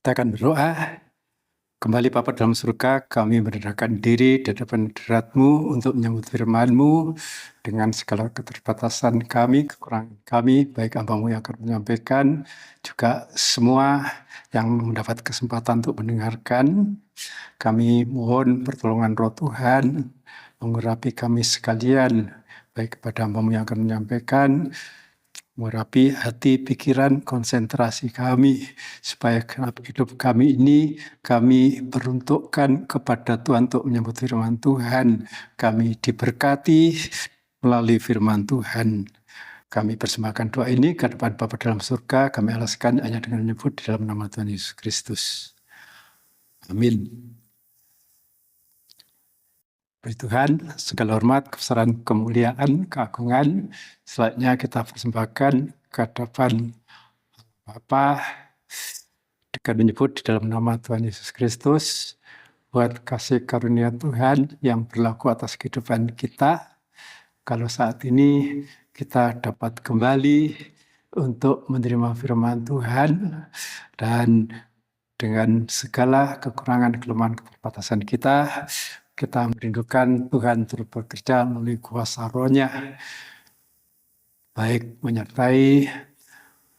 Kita akan berdoa. Kembali Bapa dalam surga, kami merendahkan diri di hadapan hadirat-Mu untuk menyambut firman-Mu dengan segala keterbatasan kami, kekurangan kami, baik hamba-Mu yang akan menyampaikan, juga semua yang mendapat kesempatan untuk mendengarkan. Kami mohon pertolongan Roh Tuhan, mengurapi kami sekalian, baik kepada hamba-Mu yang akan menyampaikan, mengurapi hati, pikiran, konsentrasi kami, supaya hidup kami ini kami peruntukkan kepada Tuhan untuk menyambut firman Tuhan. Kami diberkati melalui firman Tuhan. Kami persembahkan doa ini ke depan Bapa dalam surga. Kami alaskan hanya dengan menyebut di dalam nama Tuhan Yesus Kristus. Amin. Beri Tuhan segala hormat, kebesaran, kemuliaan, keagungan, selanjutnya kita persembahkan ke hadapan Bapa dengan menyebut di dalam nama Tuhan Yesus Kristus, buat kasih karunia Tuhan yang berlaku atas kehidupan kita. Kalau saat ini kita dapat kembali untuk menerima firman Tuhan, dan dengan segala kekurangan, kelemahan, keterbatasan kita merindukan Tuhan turut bekerja melalui kuasa Roh-Nya, baik menyertai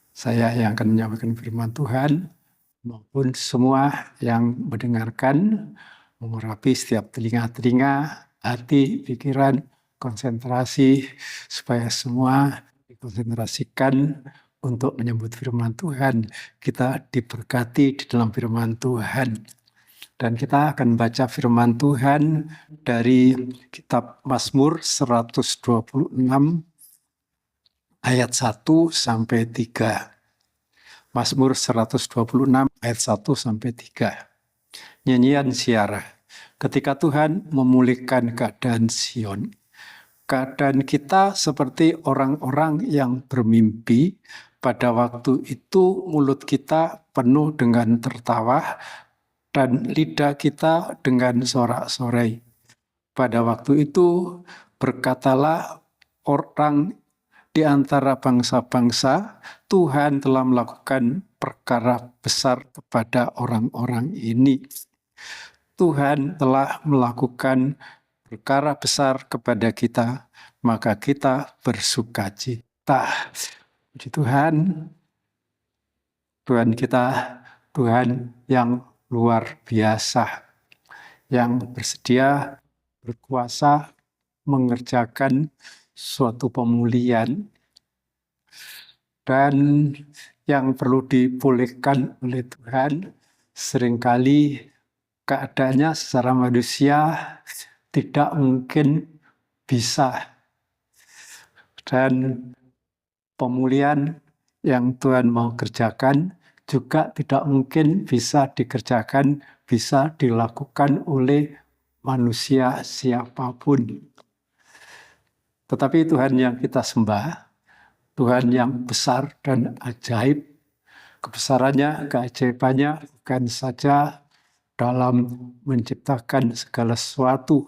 saya yang akan menyampaikan firman Tuhan, maupun semua yang mendengarkan, mengurapi setiap telinga-telinga, hati, pikiran, konsentrasi, supaya semua dikonsentrasikan untuk menyambut firman Tuhan. Kita diberkati di dalam firman Tuhan. Dan kita akan baca firman Tuhan dari kitab Mazmur 126 ayat 1 sampai 3. Mazmur 126 ayat 1 sampai 3. Nyanyian Siarah. Ketika Tuhan memulihkan keadaan Sion, keadaan kita seperti orang-orang yang bermimpi. Pada waktu itu mulut kita penuh dengan tertawa, dan lidah kita dengan sorak-sorai. Pada waktu itu berkatalah orang di antara bangsa-bangsa, Tuhan telah melakukan perkara besar kepada orang-orang ini. Tuhan telah melakukan perkara besar kepada kita, maka kita bersukacita. Puji Tuhan, Tuhan kita, Tuhan yang luar biasa, yang bersedia berkuasa mengerjakan suatu pemulihan, dan yang perlu dipulihkan oleh Tuhan seringkali keadaannya secara manusia tidak mungkin bisa, dan pemulihan yang Tuhan mau kerjakan juga tidak mungkin bisa dikerjakan, bisa dilakukan oleh manusia siapapun. Tetapi Tuhan yang kita sembah, Tuhan yang besar dan ajaib, kebesarannya, keajaibannya bukan saja dalam menciptakan segala sesuatu,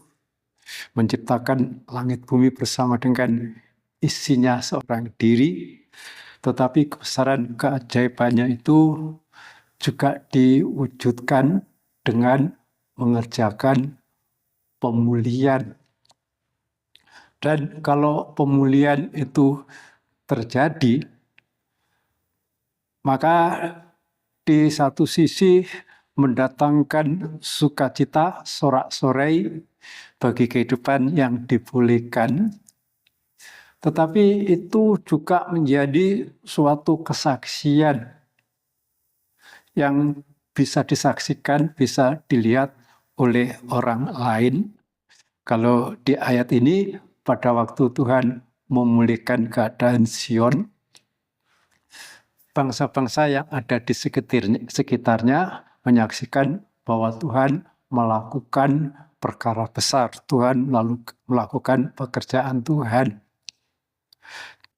menciptakan langit bumi bersama dengan isinya seorang diri, tetapi kebesaran keajaibannya itu juga diwujudkan dengan mengerjakan pemulihan. Dan kalau pemulihan itu terjadi, maka di satu sisi mendatangkan sukacita, sorak-sorai bagi kehidupan yang dipulihkan, tetapi itu juga menjadi suatu kesaksian yang bisa disaksikan, bisa dilihat oleh orang lain. Kalau di ayat ini, pada waktu Tuhan memulihkan keadaan Sion, bangsa-bangsa yang ada di sekitarnya menyaksikan bahwa Tuhan melakukan perkara besar, Tuhan melakukan pekerjaan Tuhan.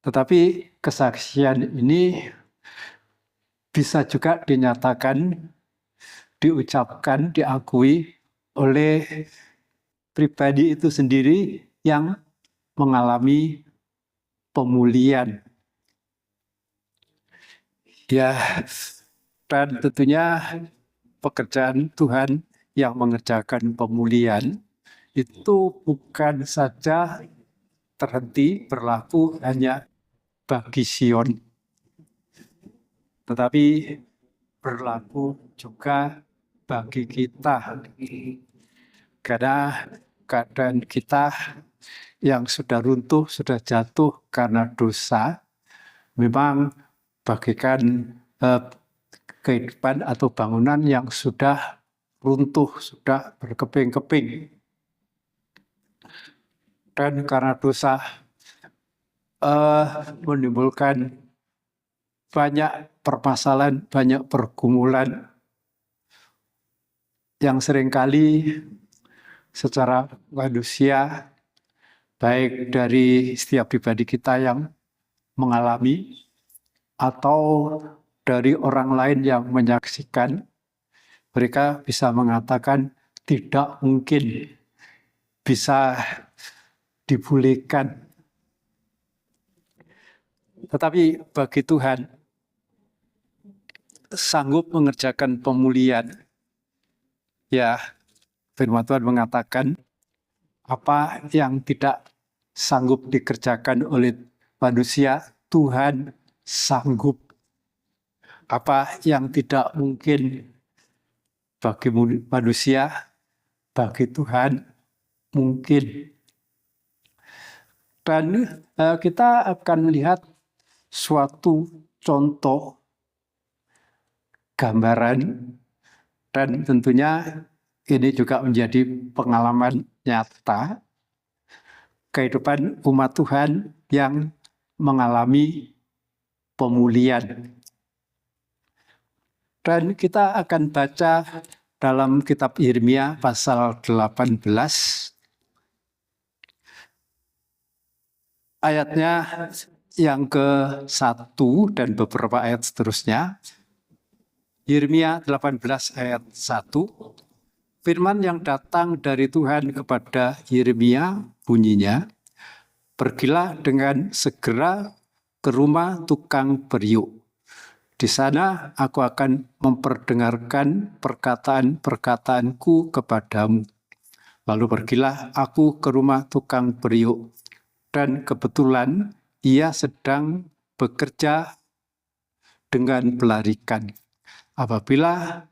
Tetapi kesaksian ini bisa juga dinyatakan, diucapkan, diakui oleh pribadi itu sendiri yang mengalami pemulihan. Ya, Dan tentunya pekerjaan Tuhan yang mengerjakan pemulihan itu bukan saja terhenti berlaku hanya bagi Sion, tetapi berlaku juga bagi kita. Karena keadaan kita yang sudah runtuh, sudah jatuh karena dosa, memang bagikan kehidupan atau bangunan yang sudah runtuh, sudah berkeping-keping. Dan karena dosa menimbulkan banyak permasalahan, banyak pergumulan yang seringkali secara manusia, baik dari setiap pribadi kita yang mengalami atau dari orang lain yang menyaksikan, mereka bisa mengatakan tidak mungkin bisa dipulihkan. Tetapi bagi Tuhan, sanggup mengerjakan pemulihan. Ya, firman Tuhan mengatakan, apa yang tidak sanggup dikerjakan oleh manusia, Tuhan sanggup. Apa yang tidak mungkin bagi manusia, bagi Tuhan mungkin. Dan kita akan melihat suatu contoh gambaran, dan tentunya ini juga menjadi pengalaman nyata kehidupan umat Tuhan yang mengalami pemulihan. Dan kita akan baca dalam kitab Yeremia pasal 18, ayatnya yang ke-1 dan beberapa ayat seterusnya. Yeremia 18 ayat 1, firman yang datang dari Tuhan kepada Yeremia bunyinya, pergilah dengan segera ke rumah tukang periuk. Di sana aku akan memperdengarkan perkataan-perkataanku kepadamu. Lalu pergilah aku ke rumah tukang periuk, dan kebetulan ia sedang bekerja dengan pelarikan. Apabila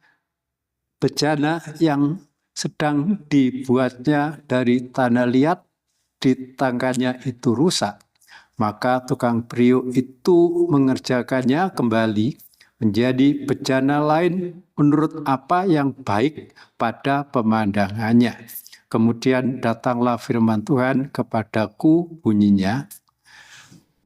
bejana yang sedang dibuatnya dari tanah liat di tangannya itu rusak, maka tukang periuk itu mengerjakannya kembali menjadi bejana lain menurut apa yang baik pada pemandangannya. Kemudian datanglah firman Tuhan kepadaku bunyinya,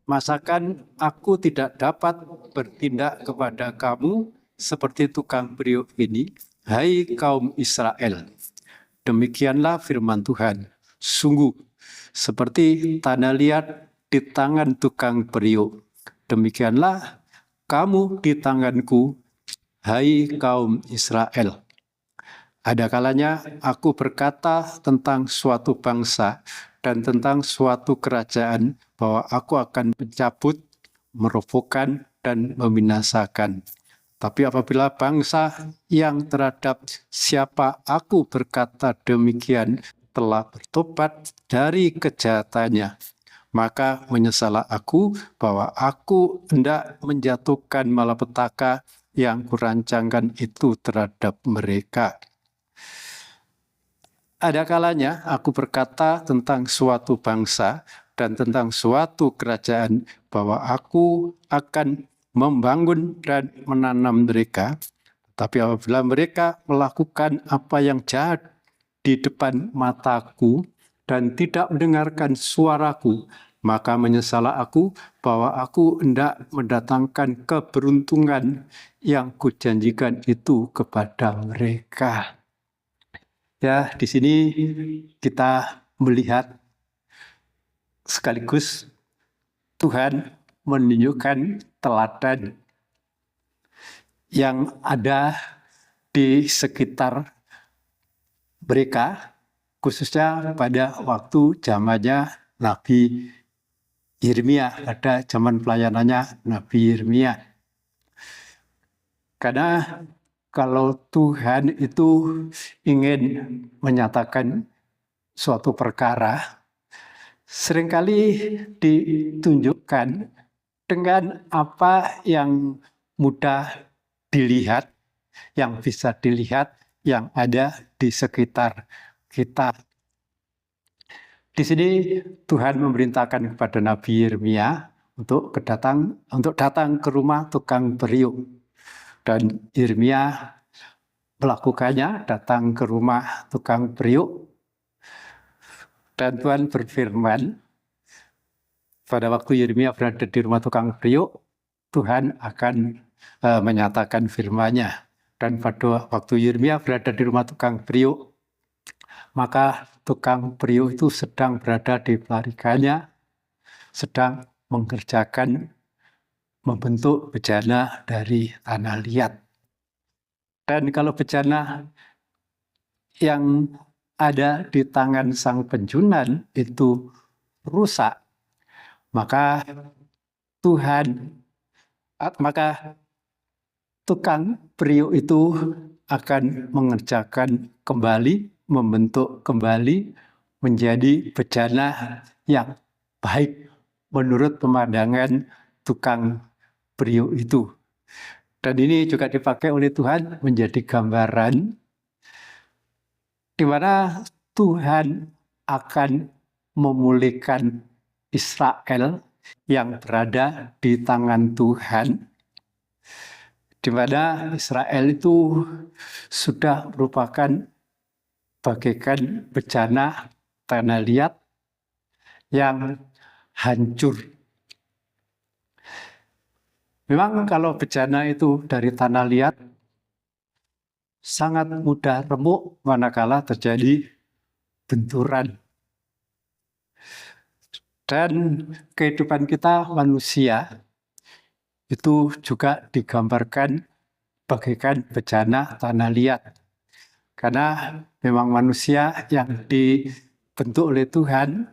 masakan aku tidak dapat bertindak kepada kamu seperti tukang periuk ini, hai kaum Israel? Demikianlah firman Tuhan, sungguh seperti tanah liat di tangan tukang periuk, demikianlah kamu di tanganku, hai kaum Israel. Ada kalanya aku berkata tentang suatu bangsa dan tentang suatu kerajaan bahwa aku akan mencabut, merobohkan, dan membinasakan. Tapi apabila bangsa yang terhadap siapa aku berkata demikian telah bertobat dari kejahatannya, maka menyesallah aku bahwa aku hendak menjatuhkan malapetaka yang kurancangkan itu terhadap mereka. Ada kalanya aku berkata tentang suatu bangsa dan tentang suatu kerajaan bahwa aku akan membangun dan menanam mereka, tapi apabila mereka melakukan apa yang jahat di depan mataku dan tidak mendengarkan suaraku, maka menyesallah aku bahwa aku hendak mendatangkan keberuntungan yang kujanjikan itu kepada mereka. Ya, di sini kita melihat sekaligus Tuhan menunjukkan teladan yang ada di sekitar mereka, khususnya pada waktu zamannya Nabi Yeremia, pada zaman pelayanannya Nabi Yeremia. Karena kalau Tuhan itu ingin menyatakan suatu perkara, seringkali ditunjukkan dengan apa yang mudah dilihat, yang bisa dilihat, yang ada di sekitar kita. Di sini Tuhan memerintahkan kepada Nabi Yeremia untuk datang ke rumah tukang periuk. Dan Yeremia melakukannya, datang ke rumah tukang periuk. Dan Tuhan berfirman, pada waktu Yeremia berada di rumah tukang periuk, Tuhan akan menyatakan firman-Nya. Dan pada waktu Yeremia berada di rumah tukang periuk, maka tukang periuk itu sedang berada di pelarikannya, sedang mengerjakan, membentuk bejana dari tanah liat. Dan kalau bejana yang ada di tangan sang penjunan itu rusak, maka tukang periuk itu akan mengerjakan kembali, membentuk kembali menjadi bejana yang baik menurut pemandangan tukang periuk itu. Dan ini juga dipakai oleh Tuhan menjadi gambaran di mana Tuhan akan memulihkan Israel yang berada di tangan Tuhan, di mana Israel itu sudah merupakan bagaikan bejana tanah liat yang hancur. Memang kalau bejana itu dari tanah liat sangat mudah remuk manakala terjadi benturan. Dan kehidupan kita manusia itu juga digambarkan bagaikan bejana tanah liat. Karena memang manusia yang dibentuk oleh Tuhan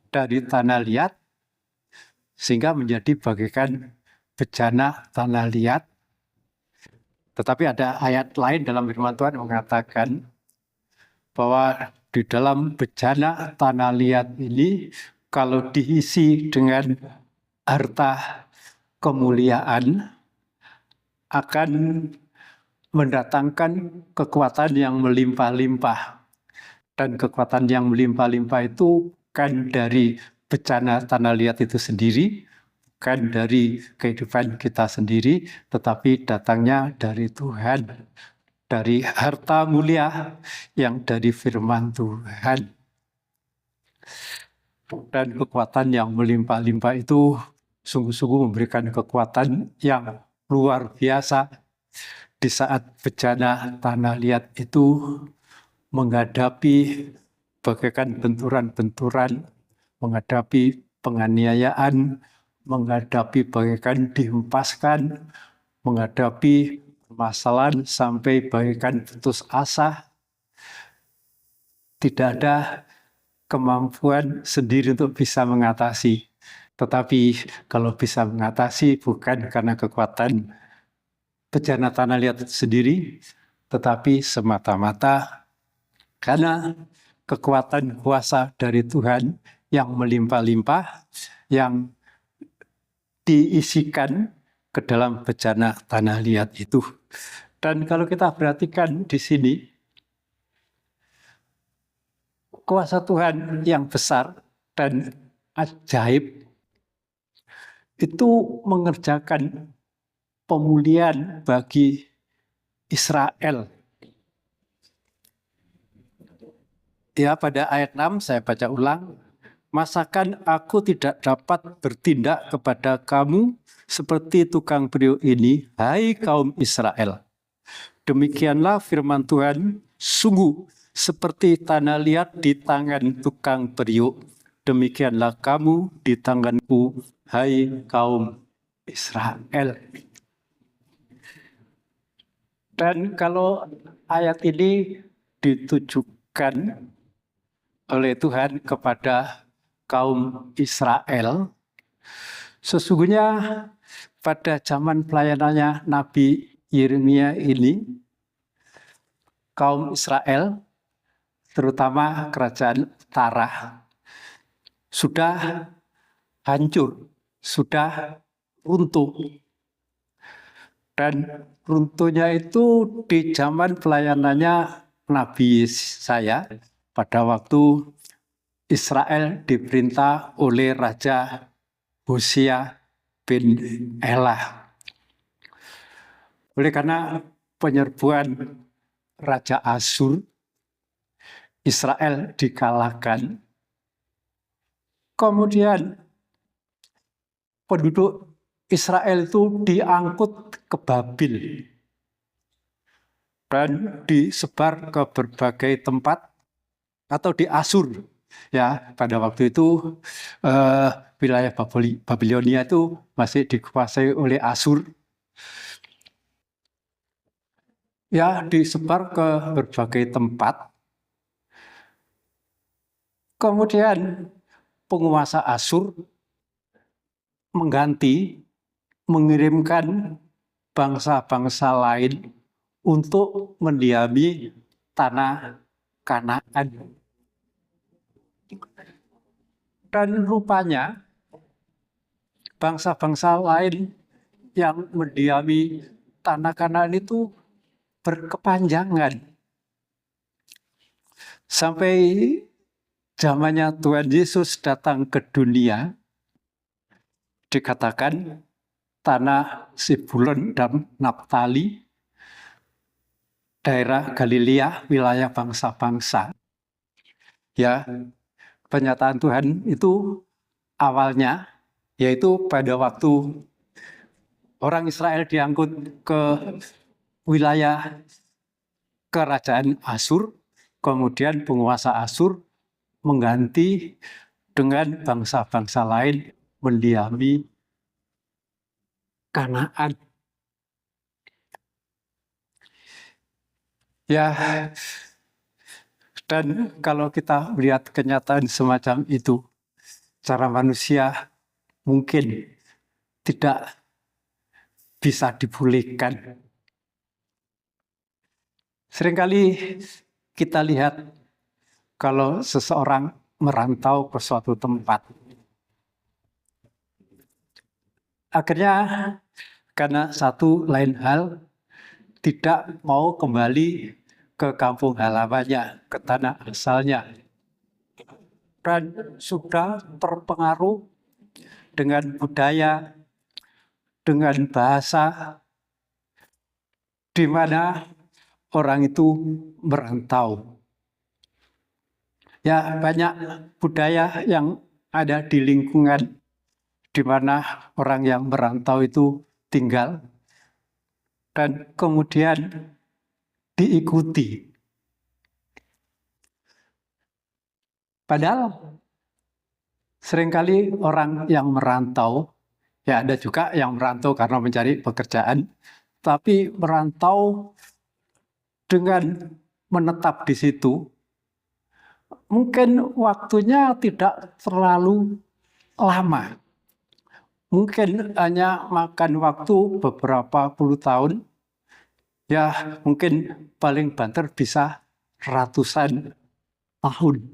dari tanah liat sehingga menjadi bagaikan bejana tanah liat. Tetapi ada ayat lain dalam firman Tuhan mengatakan bahwa di dalam bejana tanah liat ini kalau diisi dengan harta kemuliaan akan mendatangkan kekuatan yang melimpah-limpah. Dan kekuatan yang melimpah-limpah itu bukan dari bejana tanah liat itu sendiri, bukan dari kehidupan kita sendiri, tetapi datangnya dari Tuhan, dari harta mulia yang dari firman Tuhan. Dan kekuatan yang melimpah-limpah itu sungguh-sungguh memberikan kekuatan yang luar biasa di saat bejana tanah liat itu menghadapi bagaikan benturan-benturan, menghadapi penganiayaan, menghadapi bagaikan dihempaskan, menghadapi permasalahan sampai bagaikan putus asa. Tidak ada kemampuan sendiri untuk bisa mengatasi. Tetapi kalau bisa mengatasi bukan karena kekuatan bejana tanah liat sendiri, tetapi semata-mata karena kekuatan kuasa dari Tuhan yang melimpah-limpah, yang diisikan ke dalam bejana tanah liat itu. Dan kalau kita perhatikan di sini, kuasa Tuhan yang besar dan ajaib itu mengerjakan pemulihan bagi Israel. Ya, pada ayat 6 saya baca ulang. Masakan aku tidak dapat bertindak kepada kamu seperti tukang periuk ini, hai kaum Israel. Demikianlah firman Tuhan, sungguh seperti tanah liat di tangan tukang periuk, demikianlah kamu di tanganku, hai kaum Israel. Dan kalau ayat ini ditujukan oleh Tuhan kepada kaum Israel, sesungguhnya pada zaman pelayanannya Nabi Yeremia ini, kaum Israel, terutama kerajaan utara, sudah hancur, sudah runtuh. Dan runtuhnya itu di zaman pelayanannya Nabi Yesaya pada waktu Israel diperintah oleh Raja Hosea bin Elah. Oleh karena penyerbuan Raja Asyur, Israel dikalahkan. Kemudian penduduk Israel itu diangkut ke Babil dan disebar ke berbagai tempat atau di Asyur. Ya, pada waktu itu wilayah Babilonia itu masih dikuasai oleh Asyur. Ya, disebar ke berbagai tempat. Kemudian penguasa Asyur mengirimkan bangsa-bangsa lain untuk mendiami tanah Kanaan. Dan rupanya bangsa-bangsa lain yang mendiami tanah Kanaan itu berkepanjangan. Sampai zamannya Tuhan Yesus datang ke dunia, dikatakan tanah Zebulon dan Naftali, daerah Galilea, wilayah bangsa-bangsa. Ya, pernyataan Tuhan itu awalnya, yaitu pada waktu orang Israel diangkut ke wilayah kerajaan Asyur, kemudian penguasa Asyur mengganti dengan bangsa-bangsa lain mendiami Kanaan. Ya, dan kalau kita melihat kenyataan semacam itu, cara manusia mungkin tidak bisa dipulihkan. Seringkali kita lihat kalau seseorang merantau ke suatu tempat, akhirnya karena satu lain hal tidak mau kembali ke kampung halamannya, ke tanah asalnya, dan sudah terpengaruh dengan budaya, dengan bahasa, di mana orang itu merantau. Ya, banyak budaya yang ada di lingkungan di mana orang yang merantau itu tinggal dan kemudian diikuti. Padahal seringkali orang yang merantau, ya ada juga yang merantau karena mencari pekerjaan, tapi merantau dengan menetap di situ, mungkin waktunya tidak terlalu lama. Mungkin hanya makan waktu beberapa puluh tahun, ya mungkin paling banter bisa ratusan tahun.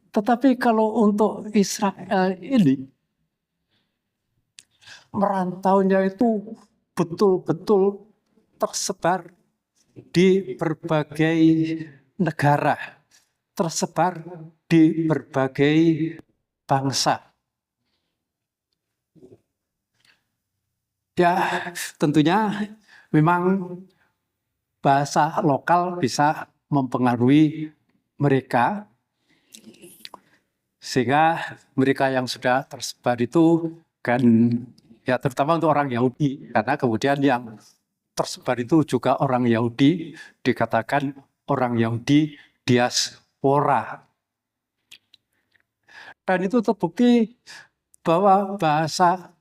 Tetapi kalau untuk Israel ini, merantaunya itu betul-betul tersebar di berbagai negara, tersebar di berbagai bangsa. Ya, tentunya memang bahasa lokal bisa mempengaruhi mereka, sehingga mereka yang sudah tersebar itu kan, ya terutama untuk orang Yahudi, karena kemudian yang tersebar itu juga orang Yahudi, dikatakan orang Yahudi diaspora. Dan itu terbukti bahwa bahasa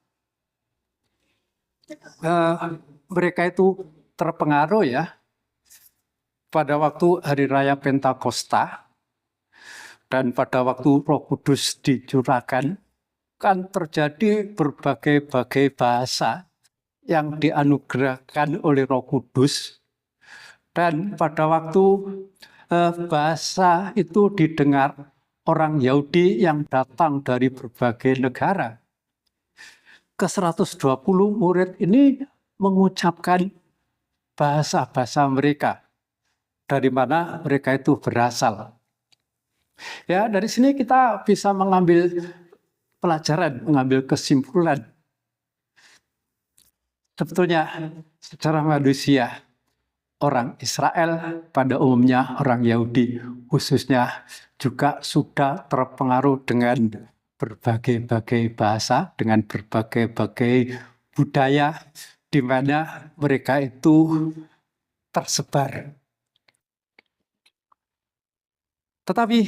mereka itu terpengaruh ya pada waktu hari raya Pentakosta dan pada waktu Roh Kudus dicurahkan, kan terjadi berbagai-bagai bahasa yang dianugerahkan oleh Roh Kudus, dan pada waktu bahasa itu didengar orang Yahudi yang datang dari berbagai negara, ke 120 murid ini mengucapkan bahasa-bahasa mereka, dari mana mereka itu berasal. Ya, dari sini kita bisa mengambil pelajaran, mengambil kesimpulan. Sebetulnya secara manusia, orang Israel pada umumnya, orang Yahudi khususnya, juga sudah terpengaruh dengan berbagai-bagai bahasa, dengan berbagai-bagai budaya, di mana mereka itu tersebar. Tetapi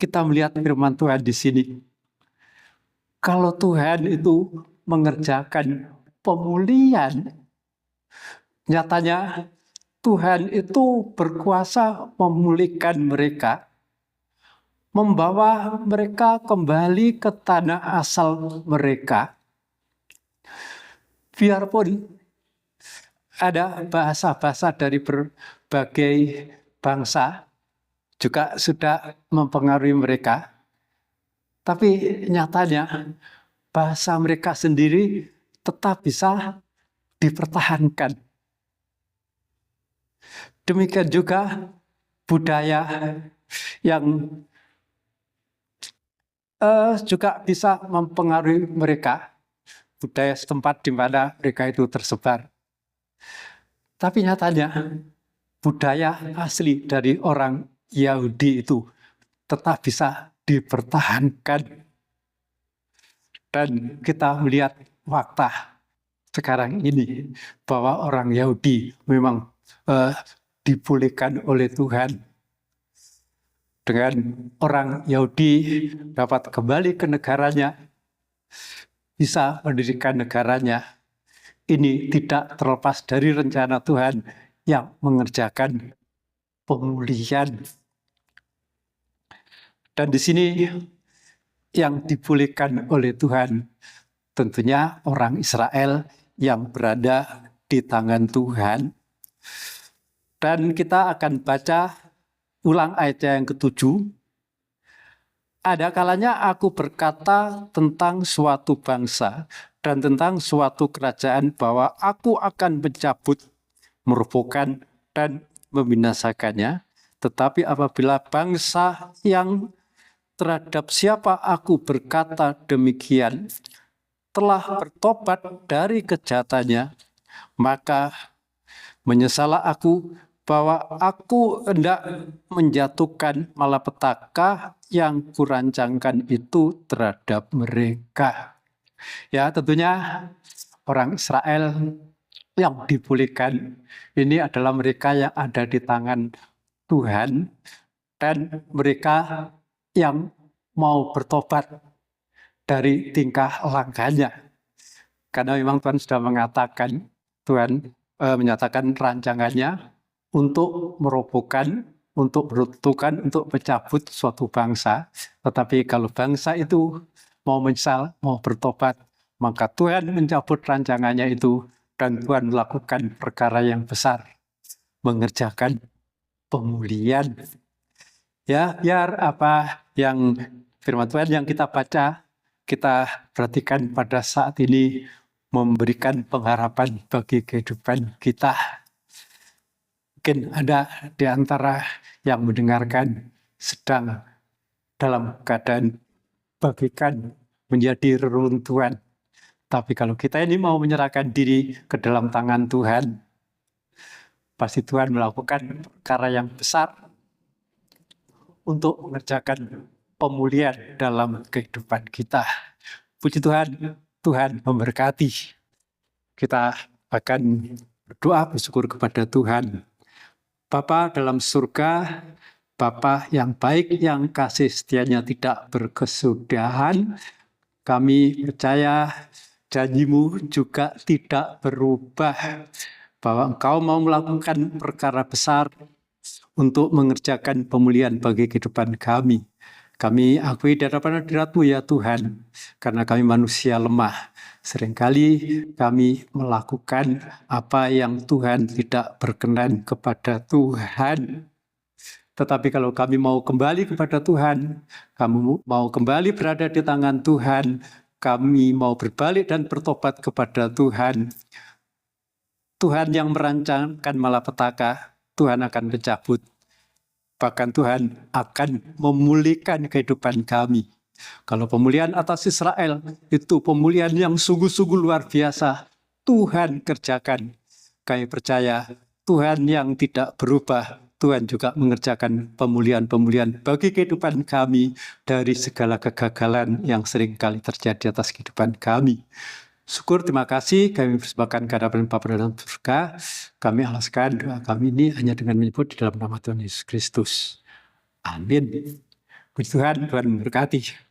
kita melihat firman Tuhan di sini. Kalau Tuhan itu mengerjakan pemulihan, nyatanya Tuhan itu berkuasa memulihkan mereka, membawa mereka kembali ke tanah asal mereka. Biarpun ada bahasa-bahasa dari berbagai bangsa juga sudah mempengaruhi mereka, tapi nyatanya bahasa mereka sendiri tetap bisa dipertahankan. Demikian juga budaya yang juga bisa mempengaruhi mereka, budaya setempat di mana mereka itu tersebar. Tapi nyatanya budaya asli dari orang Yahudi itu tetap bisa dipertahankan. Dan kita melihat fakta sekarang ini bahwa orang Yahudi memang dipulihkan oleh Tuhan. Dengan orang Yahudi dapat kembali ke negaranya, bisa mendirikan negaranya. Ini tidak terlepas dari rencana Tuhan yang mengerjakan pemulihan. Dan di sini yang dipulihkan oleh Tuhan tentunya orang Israel yang berada di tangan Tuhan. Dan kita akan baca ulang ayat yang ke-7. Ada kalanya aku berkata tentang suatu bangsa dan tentang suatu kerajaan bahwa aku akan mencabut, merobohkan, dan membinasakannya. Tetapi apabila bangsa yang terhadap siapa aku berkata demikian telah bertobat dari kejahatannya, maka menyesallah aku bahwa aku hendak menjatuhkan malapetaka yang kurancangkan itu terhadap mereka. Ya, tentunya orang Israel yang dipulihkan ini adalah mereka yang ada di tangan Tuhan, dan mereka yang mau bertobat dari tingkah langkahnya. Karena memang Tuhan sudah mengatakan, Tuhan menyatakan rancangannya untuk merobohkan, untuk meruntuhkan, untuk mencabut suatu bangsa. Tetapi kalau bangsa itu mau menyesal, mau bertobat, maka Tuhan mencabut rancangannya itu, dan Tuhan melakukan perkara yang besar, mengerjakan pemulihan. Ya, biar apa yang firman Tuhan yang kita baca, kita perhatikan pada saat ini memberikan pengharapan bagi kehidupan kita. Mungkin ada di antara yang mendengarkan sedang dalam keadaan bagaikan menjadi reruntuhan. Tapi kalau kita ini mau menyerahkan diri ke dalam tangan Tuhan, pasti Tuhan melakukan perkara yang besar untuk mengerjakan pemulihan dalam kehidupan kita. Puji Tuhan, Tuhan memberkati. Kita akan berdoa bersyukur kepada Tuhan. Bapa dalam surga, Bapa yang baik, yang kasih setianya tidak berkesudahan, kami percaya janji-Mu juga tidak berubah, bahwa Engkau mau melakukan perkara besar untuk mengerjakan pemulihan bagi kehidupan kami. Kami akui di hadapan hadirat-Mu ya Tuhan, karena kami manusia lemah. Seringkali kami melakukan apa yang Tuhan tidak berkenan kepada Tuhan. Tetapi kalau kami mau kembali kepada Tuhan, kami mau kembali berada di tangan Tuhan, kami mau berbalik dan bertobat kepada Tuhan, Tuhan yang merancangkan malapetaka, Tuhan akan mencabut. Bahkan Tuhan akan memulihkan kehidupan kami. Kalau pemulihan atas Israel itu pemulihan yang sungguh-sungguh luar biasa, Tuhan kerjakan. Kami percaya Tuhan yang tidak berubah, Tuhan juga mengerjakan pemulihan-pemulihan bagi kehidupan kami dari segala kegagalan yang seringkali terjadi atas kehidupan kami. Syukur, terima kasih kami persembahkan kehadapan Bapa dalam surga. Kami alaskan doa kami ini hanya dengan menyebut di dalam nama Tuhan Yesus Kristus. Amin. Puji Tuhan, Tuhan memberkati.